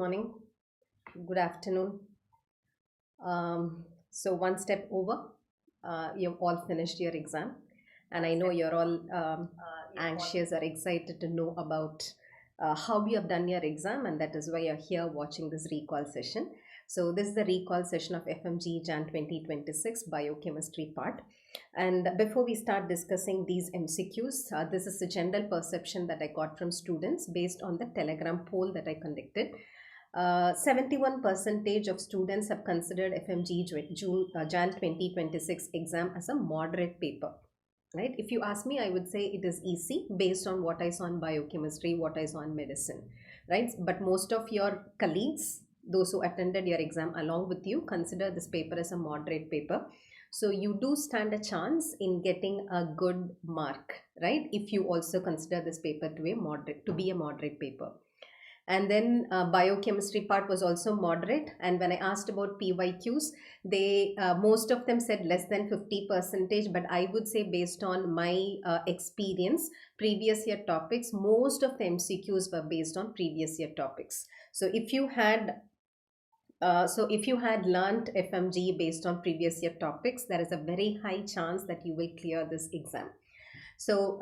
morning, good afternoon. So one step over, you've all finished your exam, and I know you're all anxious or excited to know about how you have done your exam, and that is why you're here watching this recall session. So this is the recall session of FMG Jan 2026 biochemistry part. And before we start discussing these MCQs, this is the general perception that I got from students based on the Telegram poll that I conducted. 71% of students have considered FMG Jan 2026 exam as a moderate paper. Right? If you ask me, I would say it is easy based on what I saw in biochemistry, what I saw in medicine, right? But most of your colleagues, those who attended your exam along with you, consider this paper as a moderate paper. So you do stand a chance in getting a good mark, right? If you also consider this paper to be a moderate paper. And then biochemistry part was also moderate. And when I asked about PYQs, they most of them said less than 50%. But I would say based on my experience, previous year topics, most of the MCQs were based on previous year topics. So if you had learned FMG based on previous year topics, there is a very high chance that you will clear this exam. So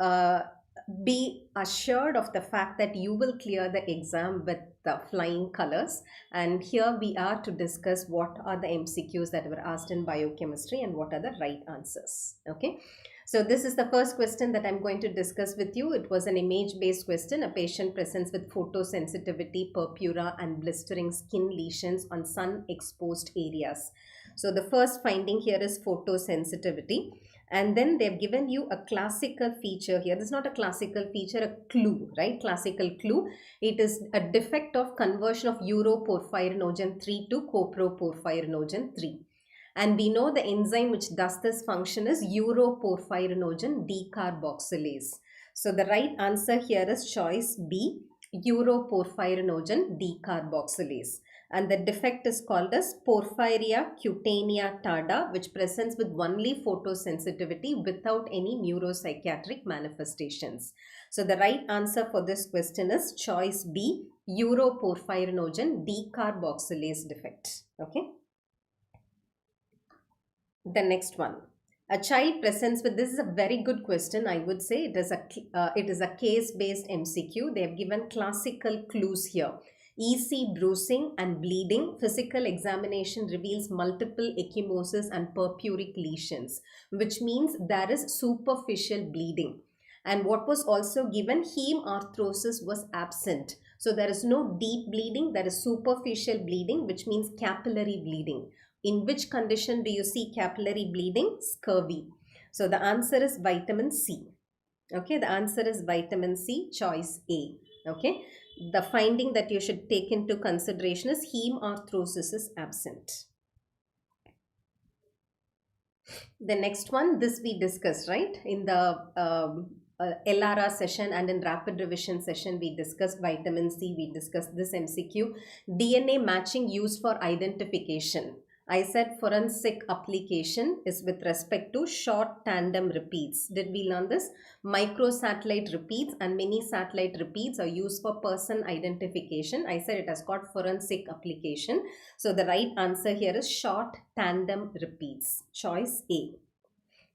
be assured of the fact that you will clear the exam with the flying colors. And here we are to discuss what are the MCQs that were asked in biochemistry and what are the right answers. Okay. So this is the first question that I'm going to discuss with you. It was an image-based question. A patient presents with photosensitivity, purpura, and blistering skin lesions on sun-exposed areas. So the first finding here is photosensitivity. And then they've given you a classical feature here. This is not a classical feature, a clue, right? Classical clue. It is a defect of conversion of uroporphyrinogen 3 to coproporphyrinogen 3. And we know the enzyme which does this function is uroporphyrinogen decarboxylase. So the right answer here is choice B, uroporphyrinogen decarboxylase. And the defect is called as Porphyria cutanea tarda, which presents with only photosensitivity without any neuropsychiatric manifestations. So the right answer for this question is choice B, uroporphyrinogen decarboxylase defect. Okay. The next one. A child presents with, this is a very good question. I would say it is a case-based MCQ. They have given classical clues here. EC bruising and bleeding. Physical examination reveals multiple ecchymosis and purpuric lesions, which means there is superficial bleeding. And what was also given, heme arthrosis was absent. So there is no deep bleeding, there is superficial bleeding, which means capillary bleeding. In which condition do you see capillary bleeding? Scurvy. So the answer is vitamin C. Okay, the answer is vitamin C, choice A. Okay. The finding that you should take into consideration is heme arthrosis is absent. The next one, this we discussed, right? In the LRR session and in rapid revision session, we discussed vitamin C, we discussed this MCQ. DNA matching used for identification. I said forensic application is with respect to short tandem repeats. Did we learn this? Microsatellite repeats and mini satellite repeats are used for person identification. I said it has got forensic application. So the right answer here is short tandem repeats. Choice A.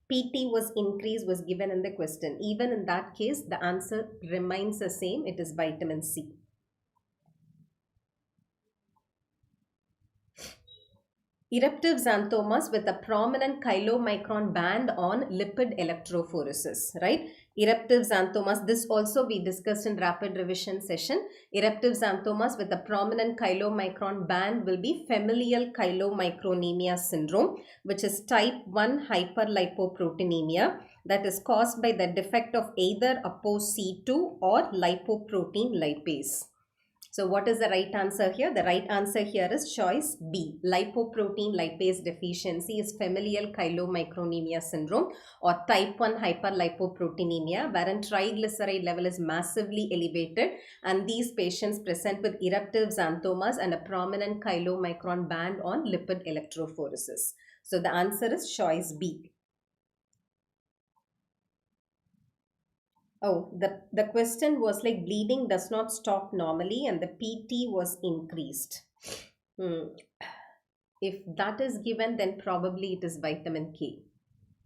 PT was increased was given in the question. Even in that case, the answer remains the same. It is vitamin C. Eruptive xanthomas with a prominent chylomicron band on lipid electrophoresis, right? Eruptive xanthomas, this also we discussed in rapid revision session. Eruptive xanthomas with a prominent chylomicron band will be familial chylomicronemia syndrome, which is type 1 hyperlipoproteinemia that is caused by the defect of either ApoC2 or lipoprotein lipase. So what is the right answer here? The right answer here is choice B. Lipoprotein lipase deficiency is familial chylomicronemia syndrome or type 1 hyperlipoproteinemia, wherein triglyceride level is massively elevated, and these patients present with eruptive xanthomas and a prominent chylomicron band on lipid electrophoresis. So the answer is choice B. Oh, the question was like bleeding does not stop normally and the PT was increased. Hmm. If that is given, then probably it is vitamin K.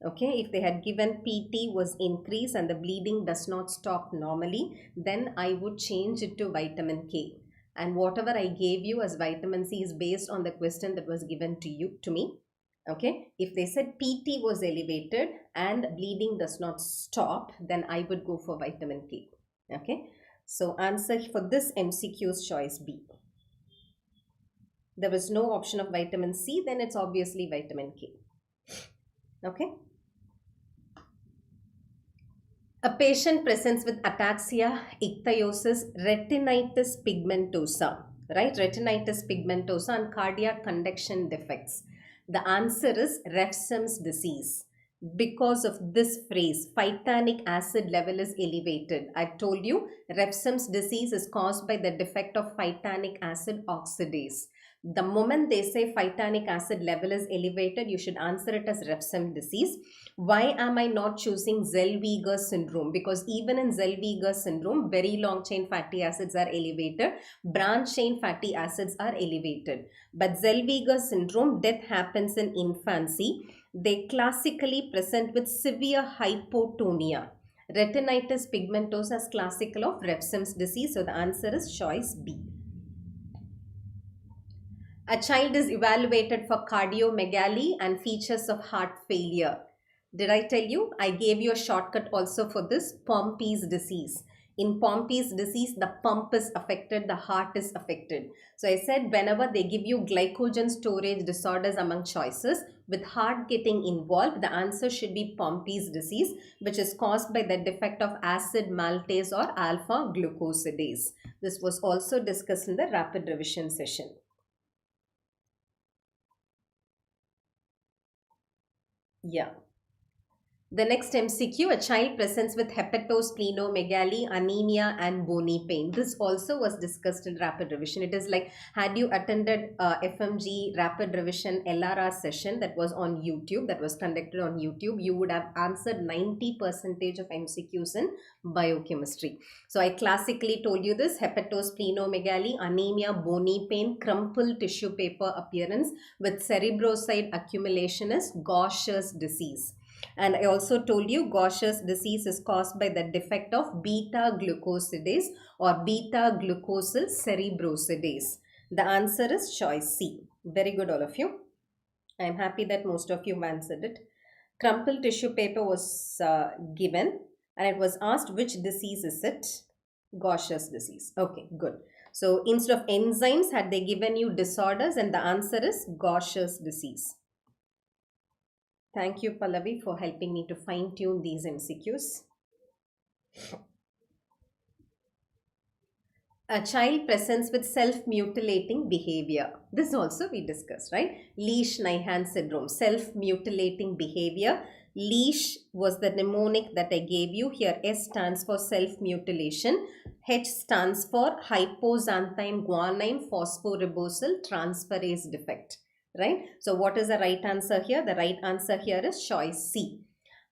Okay, if they had given PT was increased and the bleeding does not stop normally, then I would change it to vitamin K. And whatever I gave you as vitamin C is based on the question that was given to me. Okay, if they said PT was elevated and bleeding does not stop, then I would go for vitamin K. Okay, so answer for this MCQ is choice B. There was no option of vitamin C, then it's obviously vitamin K. Okay. A patient presents with ataxia, ichthyosis, retinitis pigmentosa, right? Retinitis pigmentosa and cardiac conduction defects. The answer is Refsum's disease. Because of this phrase, phytanic acid level is elevated. I've told you, Refsum's disease is caused by the defect of phytanic acid oxidase. The moment they say phytanic acid level is elevated, you should answer it as Refsum disease. Why am I not choosing Zellweger syndrome? Because even in Zellweger syndrome, very long chain fatty acids are elevated, branch chain fatty acids are elevated. But Zellweger syndrome, death happens in infancy. They classically present with severe hypotonia. Retinitis pigmentosa is classical of Refsum's disease. So the answer is choice B. A child is evaluated for cardiomegaly and features of heart failure. Did I tell you? I gave you a shortcut also for this, Pompey's disease. In Pompey's disease, the pump is affected, the heart is affected. So I said whenever they give you glycogen storage disorders among choices, with heart getting involved, the answer should be Pompey's disease, which is caused by the defect of acid maltase or alpha glucosidase. This was also discussed in the rapid revision session. Yeah. The next MCQ, a child presents with hepatosplenomegaly, anemia and bony pain. This also was discussed in rapid revision. It is like, had you attended FMG rapid revision LRR session that was on YouTube, that was conducted on YouTube, you would have answered 90% of MCQs in biochemistry. So I classically told you this, hepatosplenomegaly, anemia, bony pain, crumpled tissue paper appearance with cerebroside accumulation is Gaucher's disease. And I also told you Gaucher's disease is caused by the defect of beta-glucosidase or beta-glucosyl cerebrosidase. The answer is choice C. Very good, all of you. I am happy that most of you answered it. Crumpled tissue paper was given and it was asked which disease is it? Gaucher's disease. Okay, good. So instead of enzymes, had they given you disorders, and the answer is Gaucher's disease. Thank you, Pallavi, for helping me to fine-tune these MCQs. A child presents with self-mutilating behavior. This also we discussed, right? Leach-Nyhan syndrome, self-mutilating behavior. Leach was the mnemonic that I gave you. Here S stands for self-mutilation. H stands for hypoxanthine guanine phosphoribosyl transferase defect. Right? So what is the right answer here? The right answer here is choice C.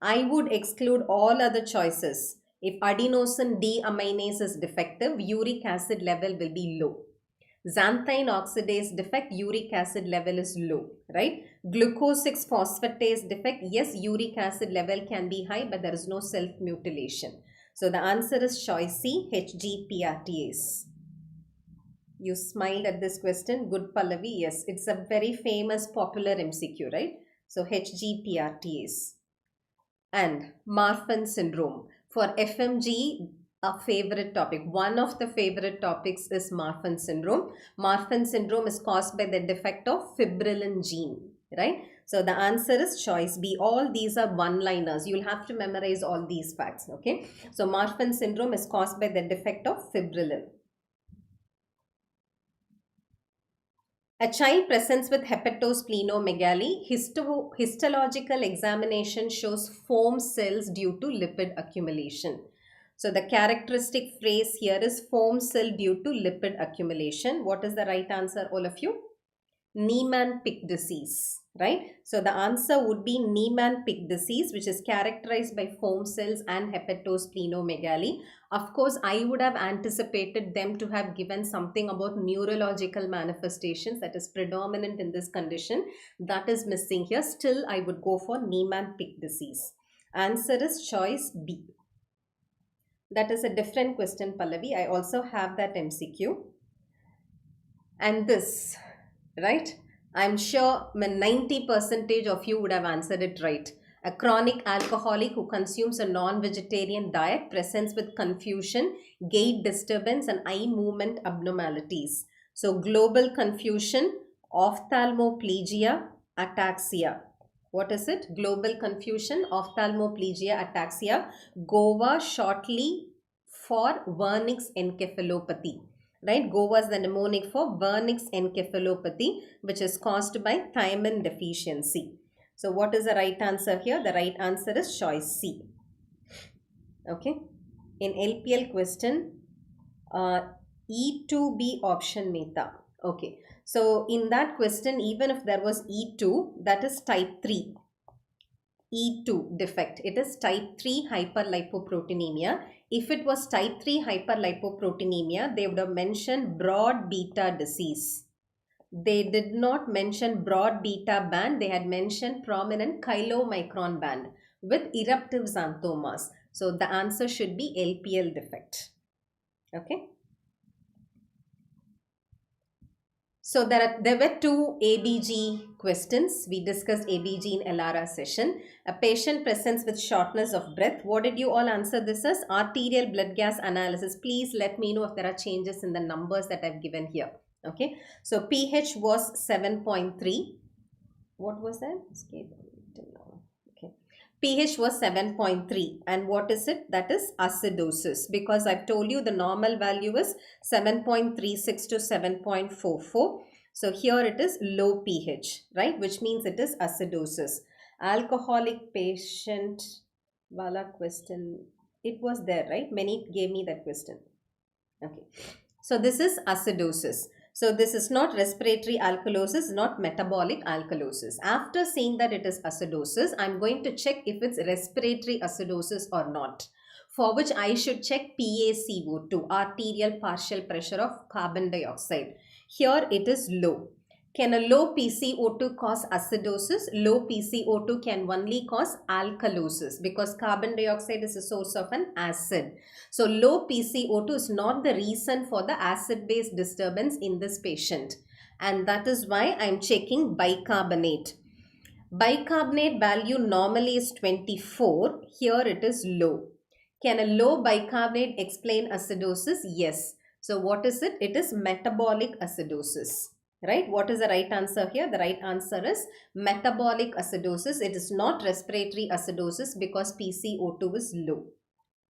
I would exclude all other choices. If adenosine deaminase is defective, uric acid level will be low. Xanthine oxidase defect, uric acid level is low, right? Glucose 6-phosphatase defect, yes, uric acid level can be high, but there is no self-mutilation. So the answer is choice C, HGPRTase. You smiled at this question. Good, Pallavi. Yes, it's a very famous popular MCQ, right? So HGPRTase. And Marfan syndrome. For FMG, a favorite topic. One of the favorite topics is Marfan syndrome. Marfan syndrome is caused by the defect of fibrillin gene, right? So the answer is choice B. All these are one-liners. You'll have to memorize all these facts, okay? So Marfan syndrome is caused by the defect of fibrillin. A child presents with hepatosplenomegaly. Histological examination shows foam cells due to lipid accumulation. So the characteristic phrase here is foam cell due to lipid accumulation. What is the right answer, all of you? Niemann-Pick disease. right? So the answer would be Niemann-Pick disease, which is characterized by foam cells and hepatosplenomegaly. Of course, I would have anticipated them to have given something about neurological manifestations that is predominant in this condition. That is missing here. Still, I would go for Niemann-Pick disease. Answer is choice B. That is a different question, Pallavi. I also have that MCQ. And this, right? I'm sure 90% of you would have answered it right. A chronic alcoholic who consumes a non-vegetarian diet presents with confusion, gait disturbance, and eye movement abnormalities. So global confusion, ophthalmoplegia, ataxia. What is it? Global confusion, ophthalmoplegia, ataxia. GOVA shortly for Wernicke's encephalopathy. Right, GOVA is the mnemonic for Wernicke's encephalopathy, which is caused by thiamine deficiency. So what is the right answer here? The right answer is choice C. Okay. In LPL question, E2B option meta. Okay. So in that question, even if there was E2, that is type 3. E2 defect. It is type 3 hyperlipoproteinemia. If it was type 3 hyperlipoproteinemia, they would have mentioned broad beta disease. They did not mention broad beta band. They had mentioned prominent chylomicron band with eruptive xanthomas. So the answer should be LPL defect. Okay. So there were two ABG questions. We discussed ABG in LRR session. A patient presents with shortness of breath. What did you all answer this as? Arterial blood gas analysis. Please let me know if there are changes in the numbers that I've given here. Okay. So pH was 7.3. What was that? Okay. pH was 7.3. And what is it? That is acidosis. Because I've told you the normal value is 7.36 to 7.44. So here it is low pH, right? Which means it is acidosis. Alcoholic patient, wala question. It was there, right? Many gave me that question. Okay. So this is acidosis. So this is not respiratory alkalosis, not metabolic alkalosis. After saying that it is acidosis, I'm going to check if it's respiratory acidosis or not. For which I should check PaCO2, arterial partial pressure of carbon dioxide. Here it is low. Can a low PCO2 cause acidosis? Low PCO2 can only cause alkalosis because carbon dioxide is a source of an acid. So low PCO2 is not the reason for the acid-base disturbance in this patient. And that is why I'm checking bicarbonate. Bicarbonate value normally is 24. Here it is low. Can a low bicarbonate explain acidosis? Yes. So what is it? It is metabolic acidosis. Right? What is the right answer here? The right answer is metabolic acidosis. It is not respiratory acidosis because PCO2 is low.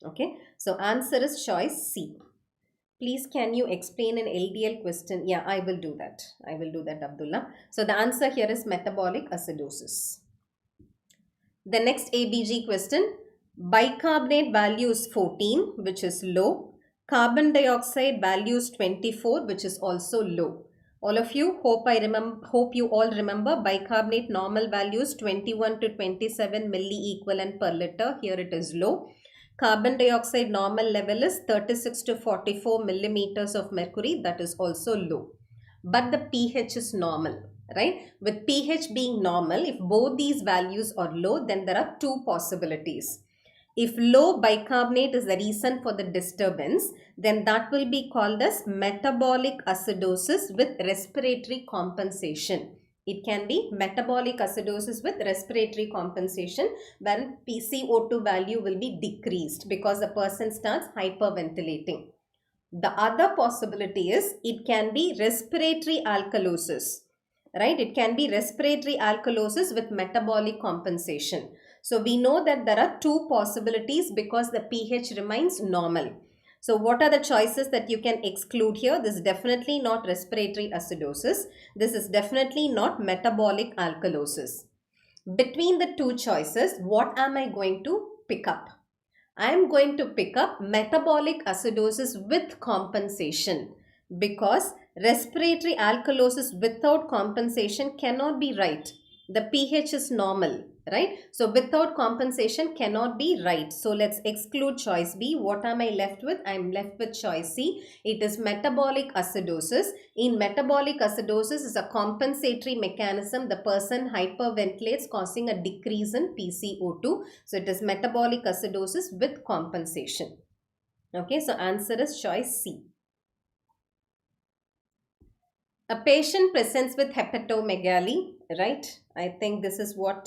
Okay. So answer is choice C. Please can you explain an LDL question? Yeah, I will do that. I will do that, Abdullah. So the answer here is metabolic acidosis. The next ABG question. Bicarbonate value is 14, which is low. Carbon dioxide value is 24, which is also low. All of you, hope you all remember bicarbonate normal values 21 to 27 milliequivalent per liter. Here it is low. Carbon dioxide normal level is 36 to 44 millimeters of mercury. That is also low. But the pH is normal, right? With pH being normal, if both these values are low, then there are two possibilities. If low bicarbonate is the reason for the disturbance, then that will be called as metabolic acidosis with respiratory compensation. It can be metabolic acidosis with respiratory compensation when PCO2 value will be decreased because the person starts hyperventilating. The other possibility is it can be respiratory alkalosis, right? It can be respiratory alkalosis with metabolic compensation. So we know that there are two possibilities because the pH remains normal. So what are the choices that you can exclude here? This is definitely not respiratory acidosis. This is definitely not metabolic alkalosis. Between the two choices, what am I going to pick up? I am going to pick up metabolic acidosis with compensation because respiratory alkalosis without compensation cannot be right. The pH is normal, right? So without compensation cannot be right. So let's exclude choice B. What am I left with? I'm left with choice C. It is metabolic acidosis. In metabolic acidosis is a compensatory mechanism. The person hyperventilates, causing a decrease in PCO2. So it is metabolic acidosis with compensation. Okay, so answer is choice C. A patient presents with hepatomegaly, right? I think this is what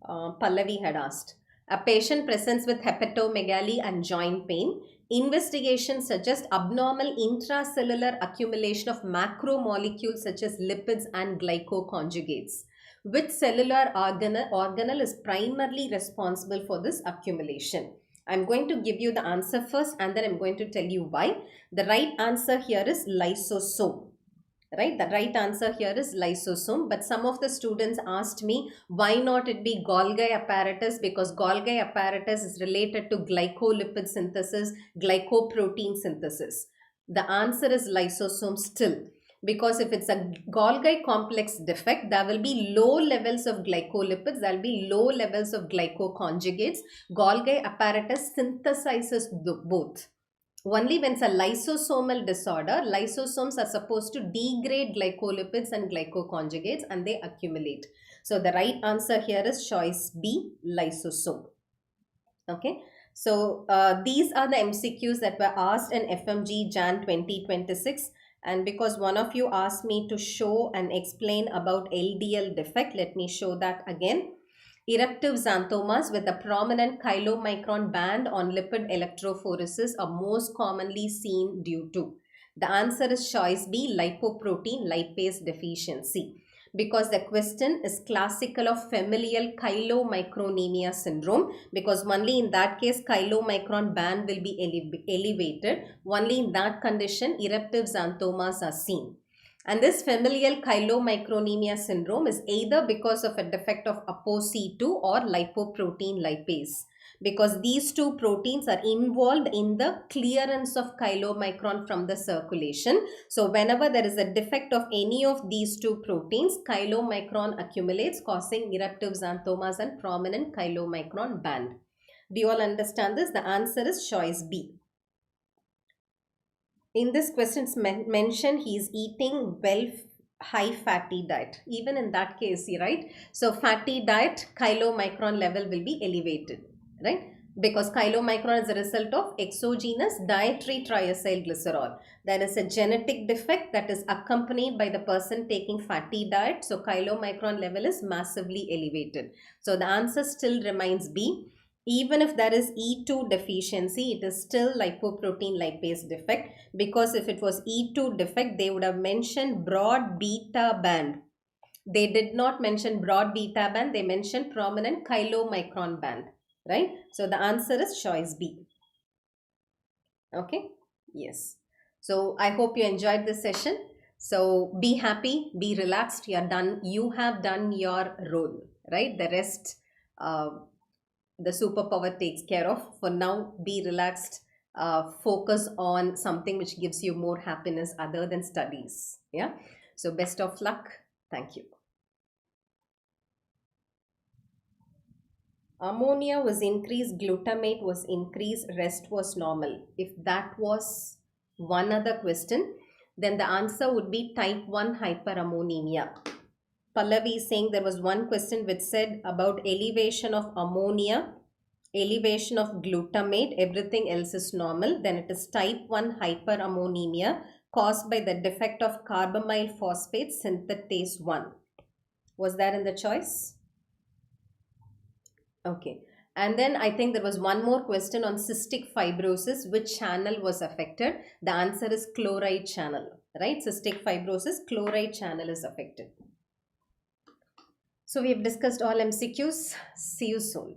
Pallavi had asked. A patient presents with hepatomegaly and joint pain. Investigation suggests abnormal intracellular accumulation of macromolecules such as lipids and glycoconjugates. Which cellular organelle is primarily responsible for this accumulation? I'm going to give you the answer first and then I'm going to tell you why. The right answer here is lysosome. Right, the right answer here is lysosome, but some of the students asked me why not it be Golgi apparatus, because Golgi apparatus is related to glycolipid synthesis, glycoprotein synthesis. The answer is lysosome still, because if it's a Golgi complex defect, there will be low levels of glycolipids, there will be low levels of glycoconjugates. Golgi apparatus synthesizes both. Only when it's a lysosomal disorder, lysosomes are supposed to degrade glycolipids and glycoconjugates and they accumulate. So the right answer here is choice B, lysosome. Okay. So these are the MCQs that were asked in FMG Jan 2026. And because one of you asked me to show and explain about LDL defect, let me show that again. Eruptive xanthomas with a prominent chylomicron band on lipid electrophoresis are most commonly seen due to. The answer is choice B, lipoprotein lipase deficiency. Because the question is classical of familial chylomicronemia syndrome, because only in that case chylomicron band will be elevated. Only in that condition eruptive xanthomas are seen. And this familial chylomicronemia syndrome is either because of a defect of ApoC2 or lipoprotein lipase, because these two proteins are involved in the clearance of chylomicron from the circulation. So whenever there is a defect of any of these two proteins, chylomicron accumulates, causing eruptive xanthomas and prominent chylomicron band. Do you all understand this? The answer is choice B. In this question, it's mentioned he is eating well high fatty diet. Even in that case, right? So fatty diet, chylomicron level will be elevated, right? Because chylomicron is a result of exogenous dietary triacylglycerol. There is a genetic defect that is accompanied by the person taking fatty diet. So chylomicron level is massively elevated. So the answer still remains B. Even if there is E2 deficiency, it is still lipoprotein lipase defect, because if it was E2 defect, they would have mentioned broad beta band. They did not mention broad beta band, they mentioned prominent chylomicron band, right? So the answer is choice B. Okay, yes. So I hope you enjoyed this session. So be happy, be relaxed, you are done. You have done your role, right? The rest, the superpower takes care of. For now, be relaxed, focus on something which gives you more happiness other than studies. Yeah, so best of luck. Thank you. Ammonia was increased, glutamate was increased, rest was normal. If that was one other question, then the answer would be type 1 hyperammonemia. Pallavi is saying there was one question which said about elevation of ammonia, elevation of glutamate, everything else is normal. Then it is type 1 hyperammonemia caused by the defect of carbamyl phosphate synthetase 1. Was that in the choice? Okay. And then I think there was one more question on cystic fibrosis. Which channel was affected? The answer is chloride channel, right? Cystic fibrosis, chloride channel is affected. So we have discussed all MCQs. See you soon.